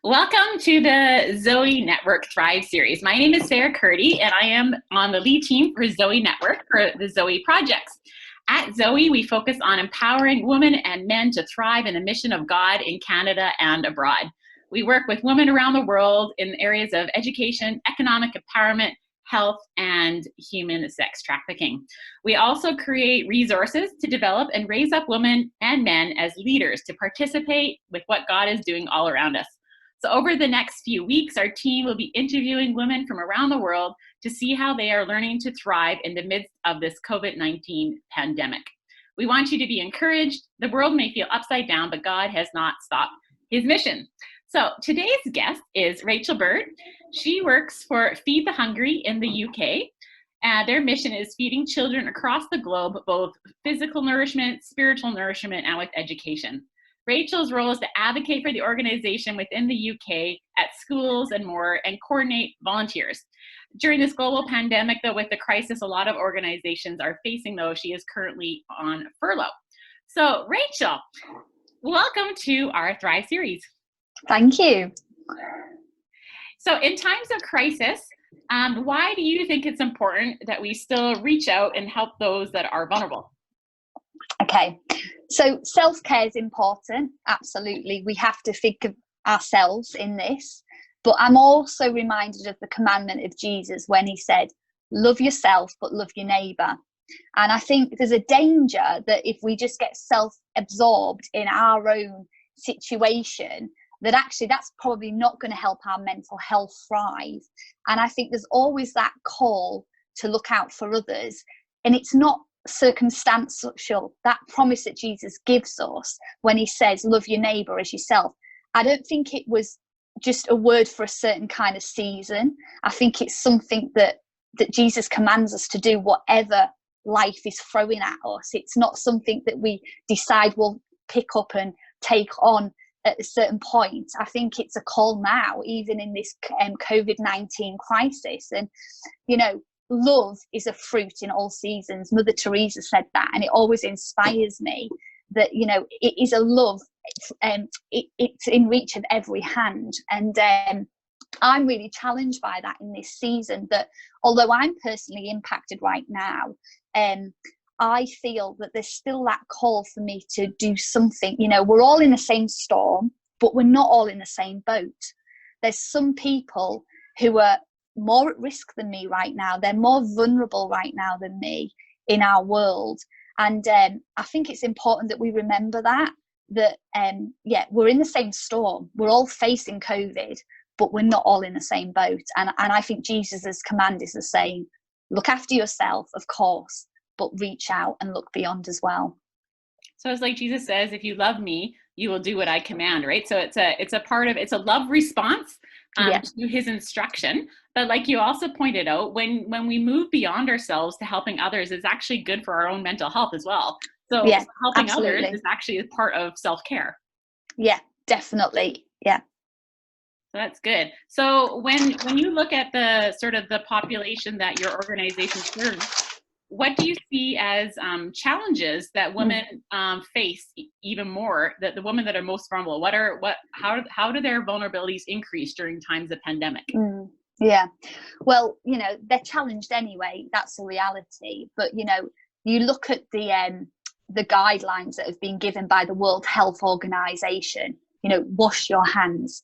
Welcome to the Zoe Network Thrive series. My name is Sarah Curdy, and I am on the lead team for Zoe Network for the Zoe projects. At Zoe, we focus on empowering women and men to thrive in the mission of God in Canada and abroad. We work with women around the world in areas of education, economic empowerment, health, and human sex trafficking. We also create resources to develop and raise up women and men as leaders to participate with what God is doing all around us. So over the next few weeks, our team will be interviewing women from around the world to see how they are learning to thrive in the midst of this COVID-19 pandemic. We want you to be encouraged. The world may feel upside down, but God has not stopped his mission. So today's guest is Rachel Bird. She works for Feed the Hungry in the UK. Their mission is feeding children across the globe, both physical nourishment, spiritual nourishment, and with education. Rachel's role is to advocate for the organization within the UK at schools and more, and coordinate volunteers. During this global pandemic, though, with the crisis a lot of organizations are facing, though, she is currently on furlough. So Rachel, welcome to our Thrive series. Thank you. So in times of crisis, why do you think it's important that we still reach out and help those that are vulnerable? Okay, so self-care is important, absolutely. We have to think of ourselves in this, but I'm also reminded of the commandment of Jesus when he said, love yourself, but love your neighbour. And I think there's a danger that if we just get self-absorbed in our own situation, that actually that's probably not going to help our mental health thrive. And I think there's always that call to look out for others, and it's not circumstantial. That promise that Jesus gives us when he says love your neighbour as yourself, I don't think it was just a word for a certain kind of season. I think it's something that Jesus commands us to do whatever life is throwing at us. It's not something that we decide we'll pick up and take on at a certain point. I think it's a call now, even in this COVID-19 crisis. And you know, love is a fruit in all seasons. Mother Teresa said that, and it always inspires me that, you know, it is a love, it's in reach of every hand. And I'm really challenged by that in this season, that although I'm personally impacted right now, I feel that there's still that call for me to do something. You know, we're all in the same storm, but we're not all in the same boat. There's some people who are more at risk than me right now. They're more vulnerable right now than me in our world. And I think it's important that we remember that we're in the same storm. We're all facing COVID, but we're not all in the same boat. And I think Jesus's command is the same. Look after yourself, of course, but reach out and look beyond as well. So it's like Jesus says, if you love me, you will do what I command, right? So it's a love response to his instruction. But like you also pointed out, when we move beyond ourselves to helping others is actually good for our own mental health as well. So helping others is actually a part of self-care. Yeah, definitely. Yeah. So that's good. So when you look at the sort of the population that your organization serves, what do you see as challenges that women face even more? That the women that are most vulnerable, how do their vulnerabilities increase during times of pandemic? Yeah, well, you know, they're challenged anyway. That's the reality. But you know, you look at the guidelines that have been given by the World Health Organization. You know, wash your hands,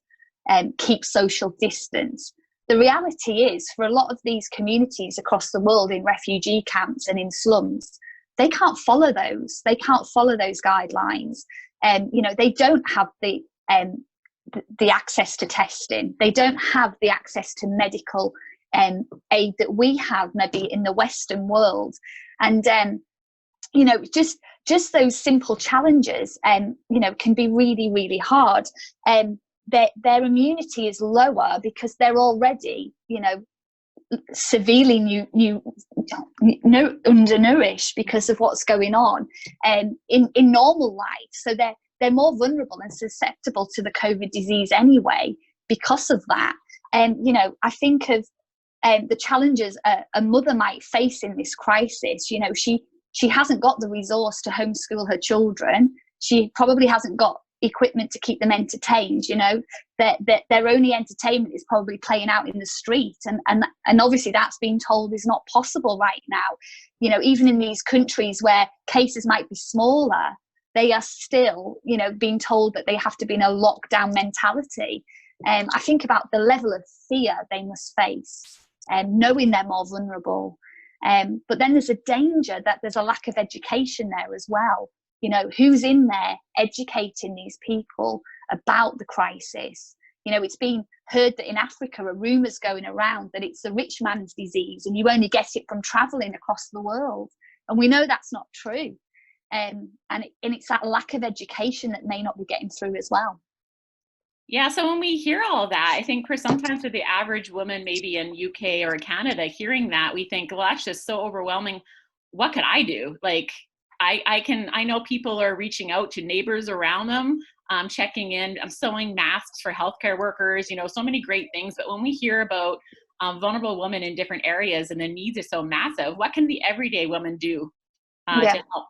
keep social distance. The reality is, for a lot of these communities across the world, in refugee camps and in slums, they can't follow those. They can't follow those guidelines. You know, they don't have the access to testing. They don't have the access to medical aid that we have maybe in the Western world. And you know, just those simple challenges, you know, can be really, really hard. Their immunity is lower because they're already, you know, severely undernourished because of what's going on in normal life. So they're more vulnerable and susceptible to the COVID disease anyway because of that. And you know, I think of the challenges a mother might face in this crisis. You know, she hasn't got the resource to homeschool her children. She probably hasn't got equipment to keep them entertained. You know, their only entertainment is probably playing out in the street, and obviously that's being told is not possible right now. You know, even in these countries where cases might be smaller, they are still, you know, being told that they have to be in a lockdown mentality. I think about the level of fear they must face, knowing they're more vulnerable. But then there's a danger that there's a lack of education there as well. You know, who's in there educating these people about the crisis? You know, it's been heard that in Africa, a rumour's going around that it's the rich man's disease and you only get it from travelling across the world. And we know that's not true. And it's that lack of education that may not be getting through as well. Yeah, so when we hear all of that, I think for sometimes for the average woman, maybe in UK or Canada, hearing that, we think, well, that's just so overwhelming. What could I do? Like, I know people are reaching out to neighbors around them, checking in, sewing masks for healthcare workers, you know, so many great things. But when we hear about vulnerable women in different areas and the needs are so massive, what can the everyday woman do to help?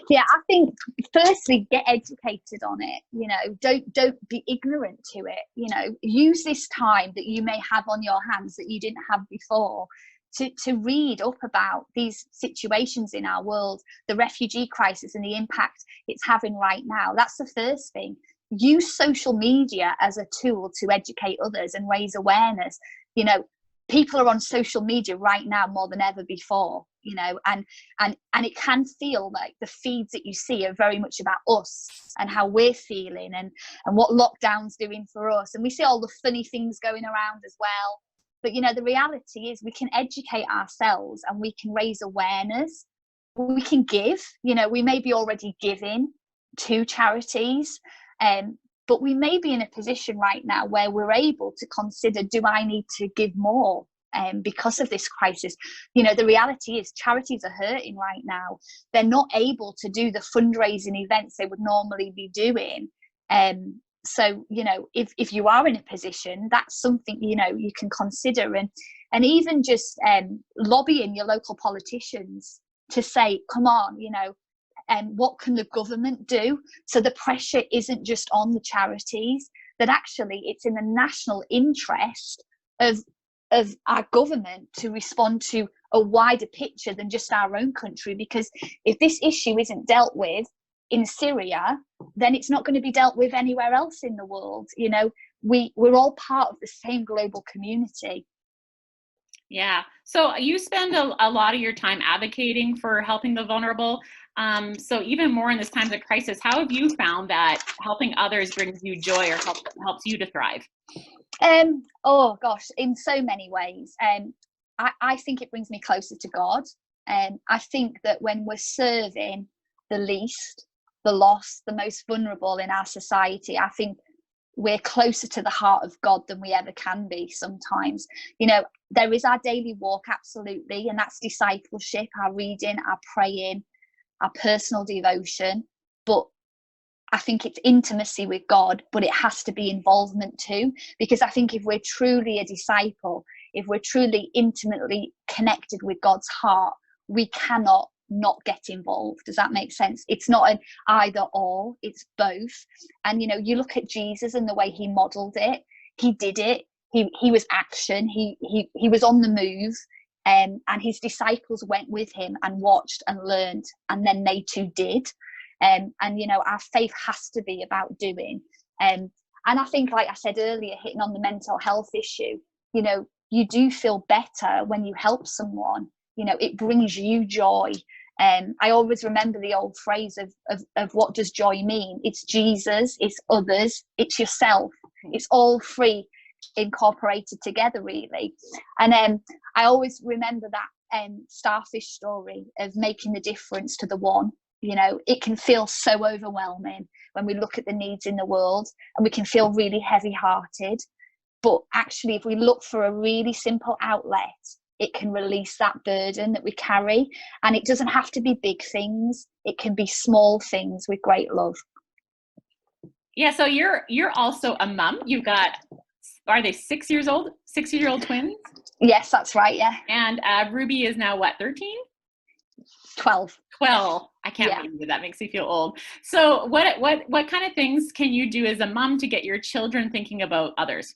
Yeah, I think firstly, get educated on it. You know, don't be ignorant to it. You know, use this time that you may have on your hands that you didn't have before to read up about these situations in our world, the refugee crisis and the impact it's having right now. That's the first thing. Use social media as a tool to educate others and raise awareness. You know, people are on social media right now more than ever before, you know, and it can feel like the feeds that you see are very much about us and how we're feeling and what lockdown's doing for us. And we see all the funny things going around as well. But, you know, the reality is we can educate ourselves and we can raise awareness. We can give, you know, we may be already giving to charities, but we may be in a position right now where we're able to consider, do I need to give more because of this crisis? You know, the reality is charities are hurting right now. They're not able to do the fundraising events they would normally be doing. So, you know, if you are in a position, that's something, you know, you can consider, and even just lobbying your local politicians to say, come on, you know, what can the government do? So the pressure isn't just on the charities, that actually it's in the national interest of our government to respond to a wider picture than just our own country. Because if this issue isn't dealt with in Syria, then it's not going to be dealt with anywhere else in the world. You know, we're all part of the same global community. Yeah. So you spend a lot of your time advocating for helping the vulnerable. So even more in this times of crisis, how have you found that helping others brings you joy or helps you to thrive? Oh gosh, in so many ways. I think it brings me closer to God. I think that when we're serving the least, the lost, the most vulnerable in our society, I think we're closer to the heart of God than we ever can be sometimes. You know, there is our daily walk, absolutely, and that's discipleship, our reading, our praying, our personal devotion. But I think it's intimacy with God, but it has to be involvement too. Because I think if we're truly a disciple, if we're truly intimately connected with God's heart, we cannot not get involved. Does that make sense? It's not an either or, it's both. And, you know, you look at Jesus and the way he modeled it, he did it. He was action. He was on the move. And his disciples went with him and watched and learned, and then they too did. And you know, our faith has to be about doing. And I think, like I said earlier, hitting on the mental health issue, you know, you do feel better when you help someone. You know, it brings you joy. I always remember the old phrase of what does joy mean? It's Jesus, it's others, it's yourself. It's all three incorporated together, really. And I always remember that starfish story of making the difference to the one. You know, it can feel so overwhelming when we look at the needs in the world, and we can feel really heavy-hearted. But actually, if we look for a really simple outlet, it can release that burden that we carry. And it doesn't have to be big things. It can be small things with great love. Yeah, so you're also a mum. You've got, are they 6 years old? 6-year-old twins? Yes, that's right, yeah. And Ruby is now what, 13? 12. 12. I can't believe it. That makes me feel old. So what kind of things can you do as a mom to get your children thinking about others?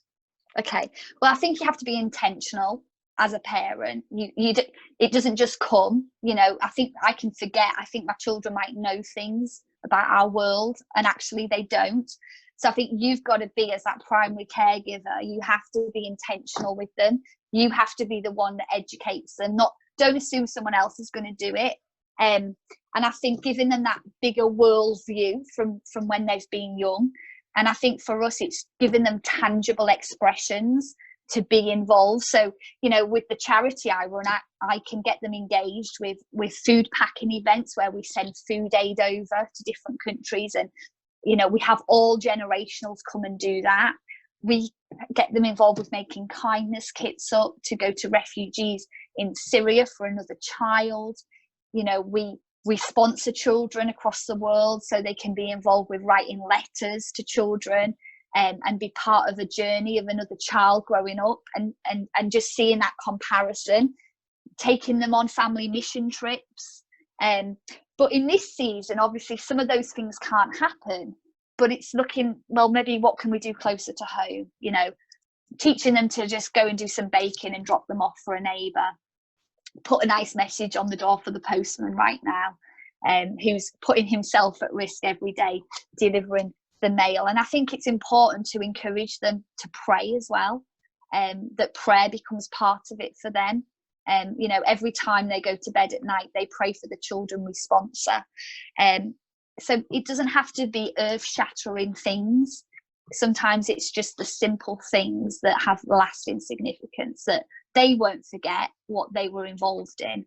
Okay. Well, I think you have to be intentional as a parent. It doesn't just come, you know. I think I can forget. I think my children might know things about our world and actually they don't. So I think you've got to be, as that primary caregiver, you have to be intentional with them. You have to be the one that educates them. Don't assume someone else is going to do it. And I think giving them that bigger world view from when they've been young. And I think for us, it's giving them tangible expressions to be involved. So, you know, with the charity I run, I can get them engaged with food packing events where we send food aid over to different countries. And, you know, we have all generationals come and do that. We get them involved with making kindness kits up to go to refugees in Syria for another child. You know, we sponsor children across the world so they can be involved with writing letters to children, and be part of a journey of another child growing up, and just seeing that comparison, taking them on family mission trips. But in this season, obviously, some of those things can't happen, but it's looking, well, maybe what can we do closer to home? You know, teaching them to just go and do some baking and drop them off for a neighbour. Put a nice message on the door for the postman right now, who's putting himself at risk every day delivering the mail. And I think it's important to encourage them to pray as well, that prayer becomes part of it for them. You know, every time they go to bed at night, they pray for the children we sponsor. So it doesn't have to be earth-shattering things. Sometimes it's just the simple things that have lasting significance, that they won't forget what they were involved in.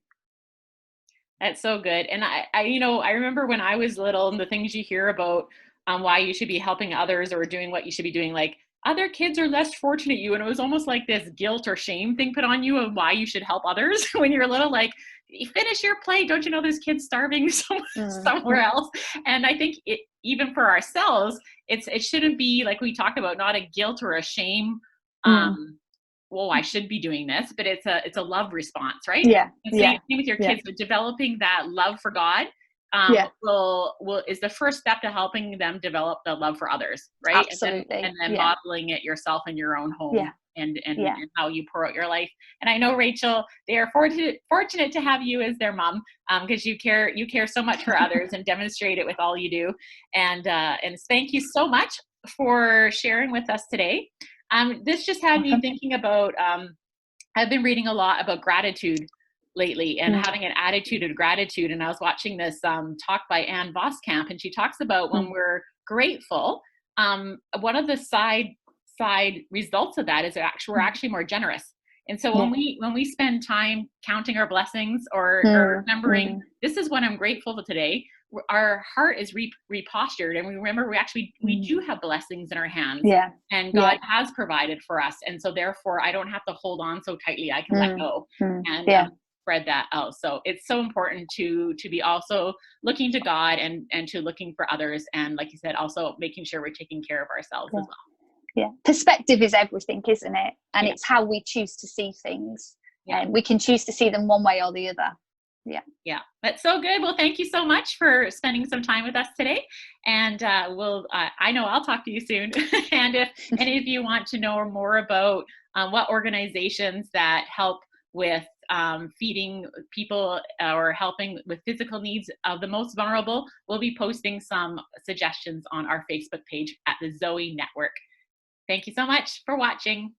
That's so good. And I you know, I remember when I was little, and the things you hear about why you should be helping others or doing what you should be doing, like other kids are less fortunate you. And it was almost like this guilt or shame thing put on you of why you should help others when you're little, like, you finish your plate. Don't you know there's kids starving somewhere else? And I think even for ourselves, it shouldn't be, like we talked about, not a guilt or a shame. Well, I should be doing this, but it's a love response, right? Yeah. And same with your kids, but developing that love for God is the first step to helping them develop the love for others, right? Absolutely. And then modeling it yourself in your own home. And how you pour out your life. And I know, Rachel, they are fortunate to have you as their mom, because you care so much for others and demonstrate it with all you do. And thank you so much for sharing with us today. This just had me thinking about, I've been reading a lot about gratitude lately and having an attitude of gratitude. And I was watching this talk by Ann Voskamp, and she talks about when we're grateful, one of the side results of that is we're actually more generous. And so when we spend time counting our blessings or remembering this is what I'm grateful for today, our heart is repostured, and we remember we do have blessings in our hands, and God has provided for us. And so therefore I don't have to hold on so tightly. I can let go and spread that out. So it's so important to be also looking to God and to looking for others. And like you said, also making sure we're taking care of ourselves as well. Yeah, perspective is everything, isn't it? And it's how we choose to see things. And we can choose to see them one way or the other. Yeah, that's so good. Well, thank you so much for spending some time with us today. And I know I'll talk to you soon. And if any of you want to know more about what organizations that help with feeding people or helping with physical needs of the most vulnerable, we'll be posting some suggestions on our Facebook page at the Zoe Network. Thank you so much for watching.